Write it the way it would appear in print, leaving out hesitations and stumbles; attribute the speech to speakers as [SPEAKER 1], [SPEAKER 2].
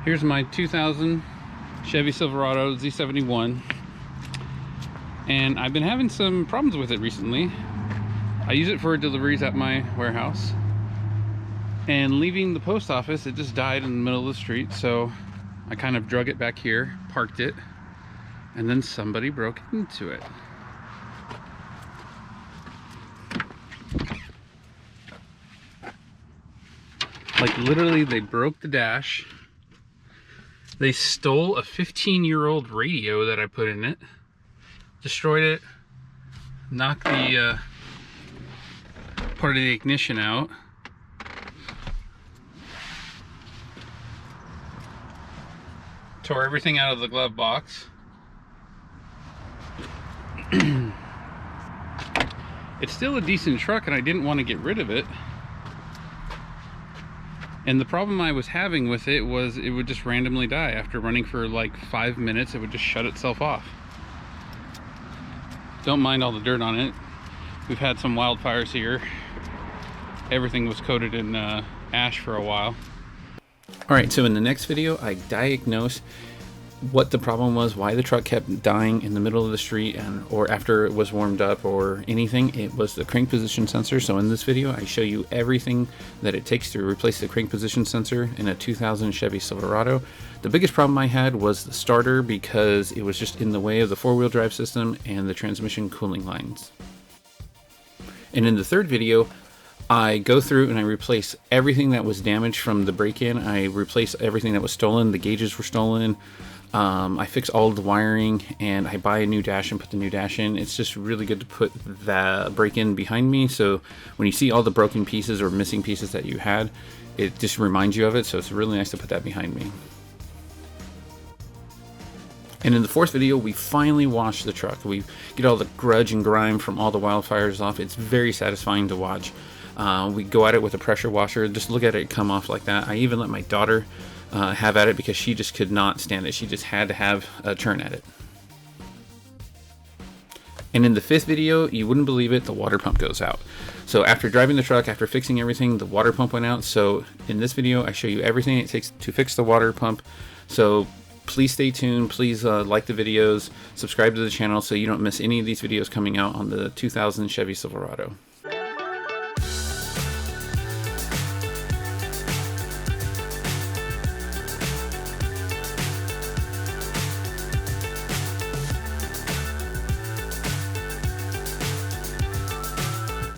[SPEAKER 1] Here's my 2000 Chevy Silverado Z71, and I've been having some problems with it recently. I use it for deliveries at my warehouse, and leaving the post office, it just died in the middle of the street. So I kind of drug it back here, parked it, and then somebody broke into it. Like literally, they broke the dash. They stole a 15-year-old radio that I put in it, destroyed it, knocked the part of the ignition out, tore everything out of the glove box. It's still a decent truck, and I didn't want to get rid of it. And the problem I was having with it was it would just randomly die. After running for like 5 minutes, it would just shut itself off. Don't mind all the dirt on it. We've had some wildfires here. Everything was coated in ash for a while. Alright, so in the next video, I diagnose what the problem was, why the truck kept dying in the middle of the street, or after it was warmed up or anything. It was the crank position sensor. So in this video, I show you everything that it takes to replace the crank position sensor in a 2000 Chevy Silverado. The biggest problem I had was the starter, because it was just in the way of the four-wheel drive system and the transmission cooling lines. And in the third video, I go through and I replace everything that was damaged from the break-in. I replace everything that was stolen. The gauges were stolen. I fix all of the wiring, and I buy a new dash and put the new dash in. It's just really good to put that break-in behind me, so when you see all the broken pieces or missing pieces that you had, it just reminds you of it. So it's really nice to put that behind me. And in the fourth video, we finally wash the truck. We get all the grudge and grime from all the wildfires off. It's very satisfying to watch. We go at it with a pressure washer. Just look at it come off like that. I even let my daughter have at it, because she just could not stand it. She just had to have a turn at it. And in the fifth video, you wouldn't believe it, the water pump goes out. So after driving the truck, after fixing everything, the water pump went out. So in this video, I show you everything it takes to fix the water pump. So please stay tuned. Please like the videos, subscribe to the channel so you don't miss any of these videos coming out on the 2000 Chevy Silverado.